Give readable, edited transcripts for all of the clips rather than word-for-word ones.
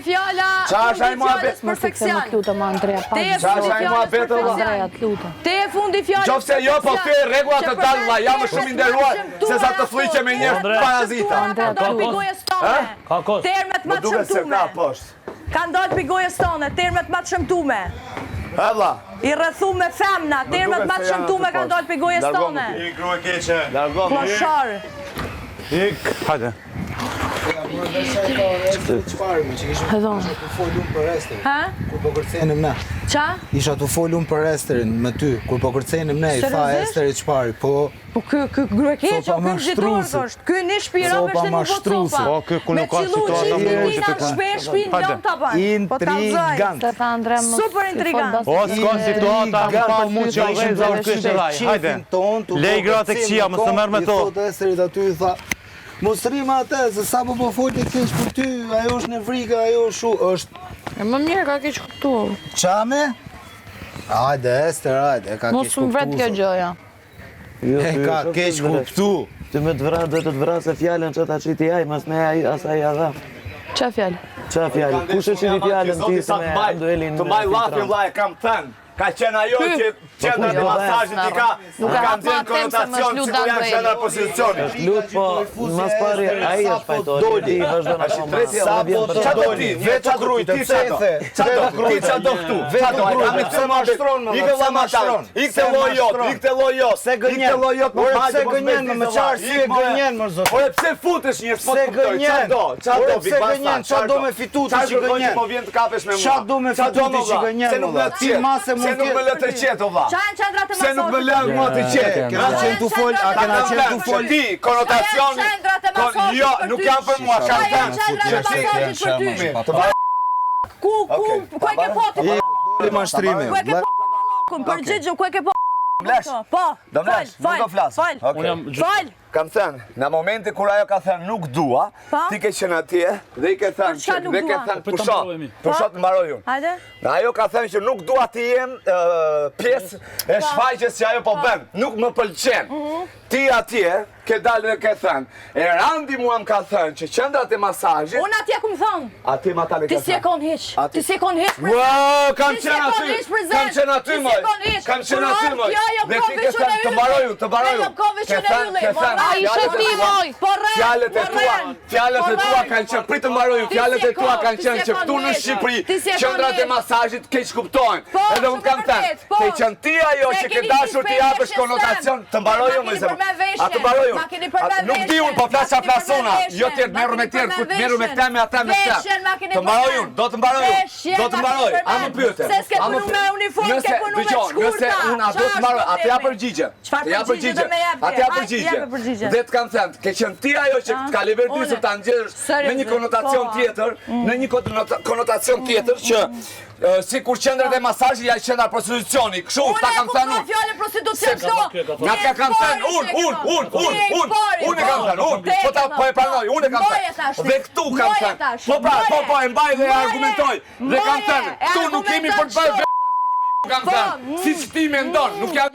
fjala fjallës perfekcion. Te e fundi fjallës perfekcion. Te e fundi fjallës perfekcion. Qofse jo, po te regullat të dalë, la jam shumë inderuar, se sa të fliqe me njerë parazita. Ka ndalë për gojës tone. Termet ma të shëmtume. Ka ndalë për gojës tone, termet ma të shëmtume. Hëlla. I rëthu me femna, termet ma të shëmtume ka ndalë për gojës tone. Ik, grue keqe. Kloshar. Ik, hajde. Ha? Kur po kërcenim ne. Qa? Isha të folum për Esterin me ty, kur po kërcenim ne, i tha Esteri çfarë, po... Po kë grue keqë, kë nëzitorë është, kë një shpirove është e një votë sopa. Po kë ku nuk ka situata më Me qilu shpesh shpinë lëmë të banë. Intrigant. Super intrigant. O, s'ka situata, më pa mund që ishim të kështë raj, hajde. Lej gratë e këqia, më së mërë me to. I thot Esterit aty, i tha, mos rrima atë, se sa po folti keq për ty, ajo është në frikë, ajo është... E më mirë ka keq kuptu. Qame? Hajde, Ester, hajde, ka keq kuptu. Mos më vret kjo gjoja. E ka keq kuptu. Ti me të të vrasë fjallën që ta qiti aj, mas me asaj adha. Qa fjallë? Qa fjallë? Kushe qiti fjallën ti se me nduelin... Të mbaj lafin, la e kam thënë. Ka qenë ajo që qendra dhe masajit i ka nxenë konotacion që ku janë qendra pozicionit. Lut, po, mas pari, aji është fajtori, ti i vazhdo në shumë. Qa do ti? Vetë grujt, ti qa do? Qa do? Ti qa do këtu? Vetë grujt, ti se mashtron me më, se mashtron. Ikte lojot, ikte lojot, Se gënjen, se gënjen, më qarë si e gënjen, më zotë. Ore, pse futesh një spot këtoj? Qa do? Qa do, Big Basta? Qa do me fitu të që gënjen? Po vjen të kapesh me mua? Qa do me fitu të që gënjen? Se nuk me lë të qetë, vla. Qanë qendrat e Se nuk me lë mua të qetë. Kena qenë të fol, a kena qenë të fol? Ti, konotacioni... Jo, nuk jam për mua, kam thënë. Ku e ke po të Doli mashtrimi. Ku e ke po përgjigjëm, ku e ke po Mlesh, Po, do mlesh, nuk do flasë. Fal. Kam thënë, në momenti kur ajo ka thënë nuk dua, ti ke qenë atje dhe i ke thënë pushot mbaroj unë. Hajde. Ajo ka thënë që nuk dua ti jem pjesë e shfaqjes që ajo po bën, nuk më pëlqen. Ti atje ke dalë dhe ke thënë, e Randi mua më ka thënë që qendrat e masazhit. Unë atje ku më thonë. Atje ma tani ka thënë. Ti si e kon hiq. Ti si e kon hiq. Ua, kam qenë aty. Kam qenë aty moj. Kam qenë aty moj. Dhe ti ke thënë të mbaroj unë. A ishe ti moj. Fjalët e tua kanë qenë, pritë të mbaroj, fjalët e tua kanë qenë që këtu në Shqipëri qendrat e masazhit keq kuptojnë. Edhe unë kam thënë, ke qenë ti ajo që ke dashur të japësh konotacion, të mbaroj unë më zemë. A të mbaroj unë. Nuk di unë, po flasha flasona. Jo tjerë merru me tjerë, ku të merru me këta me ata me këta. Të mbaroj unë, do të mbaroj unë. Do të mbaroj. A më pyete. Se s'ke punu me uniformë, ke punu me shkurta. Nëse unë a do të mbaroj, atë ja përgjigje. Atë ja përgjigje. Dhe të kam thënë, ke qenë ti ajo që ka liverdisur ta nxjerrësh në një konotacion tjetër, në një konotacion tjetër që sikur qendrat e masazhit janë qendra prostitucioni. Kështu ta kam thënë unë. Fjalë prostitucion këto. Na ka kam thënë unë e kam thënë unë. Po ta po e pranoj, unë e kam thënë. Dhe këtu kam thënë. Po e mbaj dhe argumentoj. Dhe kam thënë, këtu nuk kemi për të bërë kam thënë. Siç ti mendon, nuk jam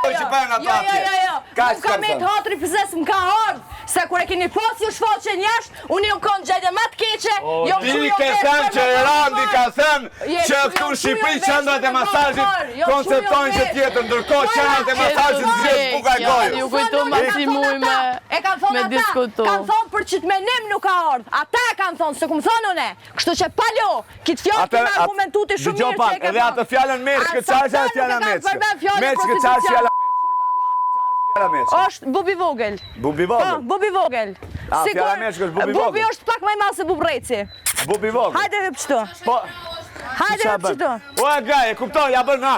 që përën ato atje. Nuk ka me të hatri pëzes më ka ardhë, se kur e keni pas ju shfaqen jashtë, unë ju konë gjejde më të keqe, Ti ke thënë që Randi ka thënë që këtu në Shqipëri qendrat e masazhit konceptojnë që tjetër, ndërkohë qendrat e masazhit zgjedh buka e gojës. Ju kujto Maksimuj me diskutu. Kanë thonë për që të menim nuk ka ardhë, ata e kanë thonë, se ku më thonë une, kështu që palo, kitë fjallë të me argumentuti shumë mirë që e ka edhe atë fjallën meçke, qashë e fjallën meçke. Është bubi vogël. Bubi vogël? Po, bubi vogël. A, fjalla meçke është bubi vogël? Bubi është pak maj masë bubreci. Bubi vogël? Hajde hyp qëtu. Po. Hajde hyp qëtu. O e gaj, e kuptoj, ja bërë na.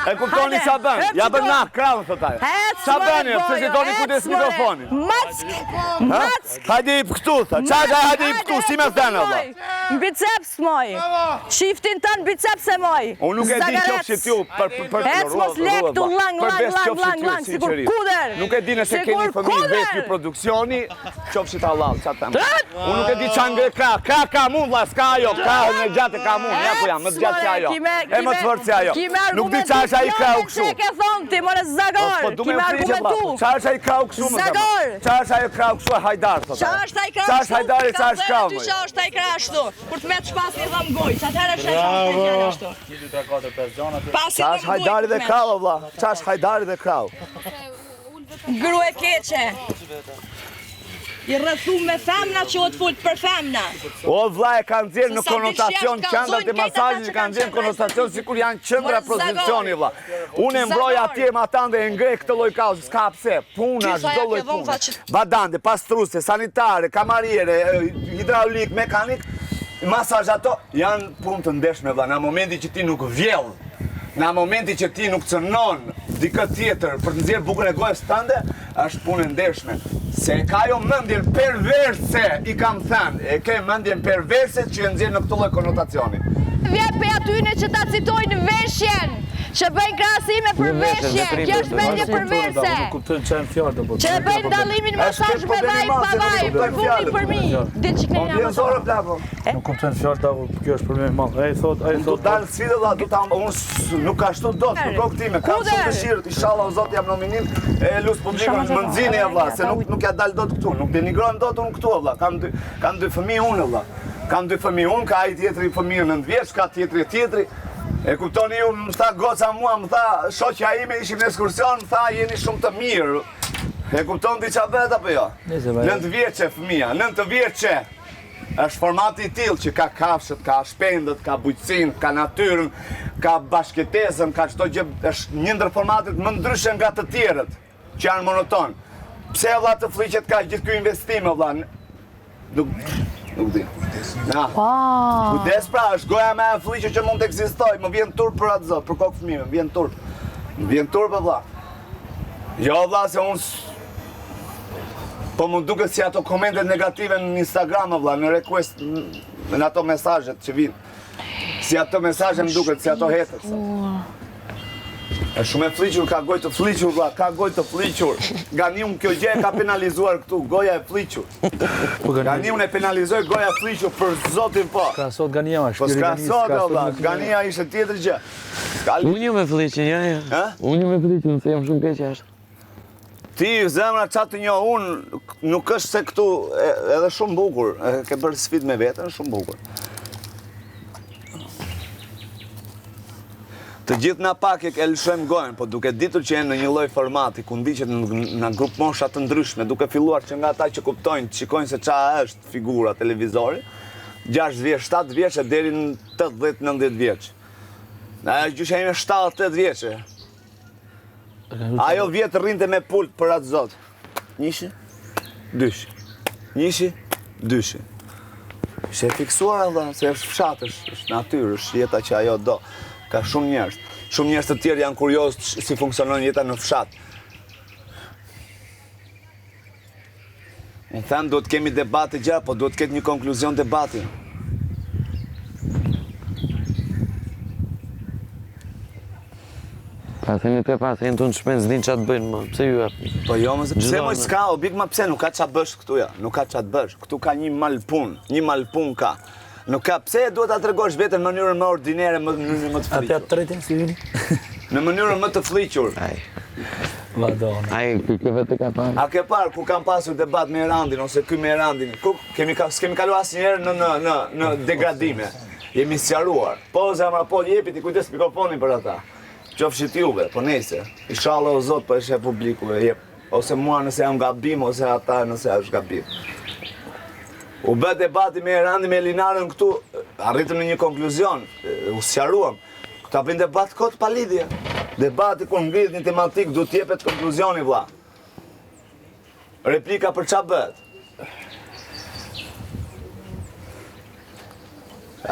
E kuptoni qa bën, ja bërë na, kralën të taj. Qa bëni, pëse si toni kujdes mikrofonin. Mack. Hajde i për këtu, qa gaj hajde i për këtu, si me thënë, vla. Në biceps, moj. Shiftin të në biceps e moj. Unë nuk e di qofshit ju për Hec mos lek tu lang, si kur kuder. Nuk e di nëse keni fëmijë vetë produksioni, qofshit halal, qa të temë. Unë nuk e di qa ngre ka mund, vla, s'ka ajo, ka në gjatë ka mund, ja ku jam, më të gjatë që ajo. E më të vërë që ajo. Nuk di qa është ai krau kështu? Që ke thonë ti, more zagor, Po du ki me me friqe vlla. argumentu. Qa është ai krau kështu më zemra? Zagor. Qa është ai krau kështu e hajdar thot? Qa është ai krah Qa është hajdari, qa është krau? Qa është ai krah ashtu? Kur të metë shpas një dhëm goj, që atëherë është ai krah ashtu. Pasi Qa është hajdari dhe krau vlla? Qa është hajdari dhe krau? Gru e keqe. I rrethu me femna që o të fullt për femna. O vlla e kanë nxjerrë në Se sa konotacion diçka qendrat e zojnë masazhit këta kanë nxjerrë në që kanë konotacion sikur janë qendra More pozicioni zagor. vlla. Unë e mbroj Zagor. atje me ata dhe e ngrej këtë lloj kaos, s'ka pse. Puna, Ty sa çdo ja lloj ke dhënë pune. faqe- Badante, pastruese, sanitare, kamariere, hidraulik, mekanik, masazh ato janë punë të ndeshme vlla. Në momentin që ti nuk vjell, në momentin që ti nuk cënon dikë tjetër për të nxjerrë bukën e gojës tënde, është punë e ndeshme. Se ka jo mendjen perverse, i kam thënë, e ke mendjen perverse që e nxjerr në këtë lloj konotacioni. Vjet për atyne që ta citojnë veshjen, që bëjnë krahasime për veshje, kjo është mendje perverse. Që bëjnë dallimin masazh me vaj pa vaj, për funi për mi. Ditë që Po këne vjen jam zora plako. Nuk kuptojnë fjalë davul, kjo është problemi i madh. Ai thot, Do dalë sfidë valla, do ta unë nuk ashtu dot për kokë time. Kam shumë dëshirë, inshallah o Zot jam nominim e lus publikun më nxini valla, se nuk ja dal dot këtu, nuk denigrojmë dot unë këtu valla. Kam dy fëmijë unë valla. Kam dy fëmijë unë, ka ai tjetri fëmijë 9 vjeç, ka tjetri. E kuptoni ju, më tha goca mua, më tha shoqja ime ishim në ekskursion, më tha jeni shumë të mirë. E kupton diçka vet apo jo? 9 vjeçe fëmia, 9 vjeçe. Është formati i tillë që ka kafshët, ka shpendët, ka bujqësinë, ka natyrën, ka bashkëtesën, ka çdo gjë, është një ndër formatet më ndryshe nga të tjerët që janë monoton. Pse valla të fliqet ka gjithë ky investim valla? Nuk di. Na. Kujdes pra, është goja më e fliqe që mund të ekzistojë. Më vjen turp për atë zot, për kokë fëmijë, më vjen turp. Më vjen turp valla. Jo valla se unë po më duket si ato komentet negative në Instagram valla, në request, në ato mesazhet që vinë. Si ato mesazhe më duket, si ato hetës. Është shumë e fliqur, ka gojë të fliqur valla, ka gojë të fliqur. Ganiun kjo gjë e ka penalizuar këtu, goja e fliqur. Ganiun e penalizoi goja e fliqur për zotin po. ka sot Gania është. Po s'ka sot valla, Gania ishte tjetër gjë. Unë ju me fliqin, ja. Ha? Unë ju me fliqin, se jam shumë keq jashtë. Ti zemra çat të njoh unë, nuk është se këtu edhe shumë bukur, e ke bërë sfidë me veten, shumë bukur. Të gjithë na pak e lëshojmë gojën, po duke ditur që janë në një lloj formati ku ndiqet në grup mosha të ndryshme, duke filluar që nga ata që kuptojnë, shikojnë se ç'a është figura televizori, 6 vjeç, 7 vjeç deri në 80-90 vjeç. Ajo gjysha ime 7-8 vjeçe. Ajo vjetë rrinte me pult për atë zot. Njëshi, dyshi. Njëshi, dyshi. Ishte e fiksuar Allah, se është fshat, është natyrë, është jeta që ajo do. Ka shumë njerëz. Shumë njerëz të tjerë janë kurioz si funksionon jeta në fshat. Unë them duhet kemi debate gjëra, po duhet ketë një konkluzion debati. Pa themi pe pa, themi të në shpenë s'din që atë bëjnë, ma, pse ju e... Po jo, mëse pse Gjithë moj anë. s'ka, obik ma pse, nuk ka qa bësh këtu ja, nuk ka qa të bësh, këtu ka një malpun ka. Nuk ka, pse duhet ta tregosh veten në mënyrën më ordinere, më të Atë fliqur. atë tretin si vini? Në mënyrën më të fliqur. Madonna. Ai, kjo vetë ka parë. A ke parë ku kam pasur debat me Erandin ose ky me Erandin? Ku s'kemi kaluar asnjëherë në degradime. Jemi sqaruar. Po zemra, po jepi ti kujdes mikrofonin për ata. Qofshit juve, po nejse. Inshallah o Zot po e sheh publiku e jep. Ose mua nëse jam gabim ose ata nëse është gabim. U bë debati me Erandin me Elinarën këtu, arritëm në një konkluzion, u sqaruam. Ta bëjnë debat kot pa lidhje. Debati kur ngrihet një tematik duhet t'jepet konkluzioni vlla. Replika për ç'a bëhet?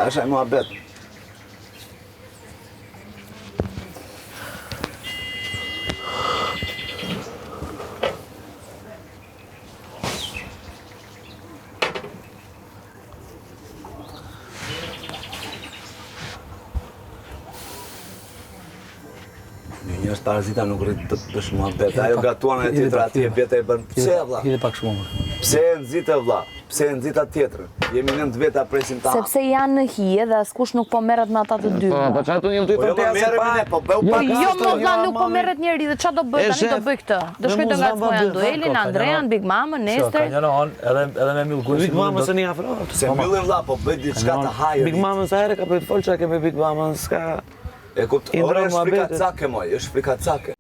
Është ai muhabet. Njerëz parazita nuk rrit të bësh muhabet. Ajo gatuan e tjetra atje bete e bën. Pse vlla? Hidhe pak shumë. Pse e nxite vlla? Pse e nxita tjetrën? Jemi 9 veta presim ta. Sepse janë në hije dhe askush nuk po merret me ata të dy. Po çfarë tu jam ty Po jo të më merrem ne, po bëu pak. Jo, molla nuk po merret njeri dhe çfarë do bëj tani, do bëj këtë. Do shkoj të ngacmoj Anduelin, Andrean, Big Mamën, Ka Nester. njëra anë edhe me Mill Guizi. Big Mama se një afro. Se mbyllin vlla, po bëj diçka të hajër. Big Mama sa herë ka bëj të fol çka kemi Big Mama s'ka. E kuptoj. Ora është frikacake moj, është frikacake.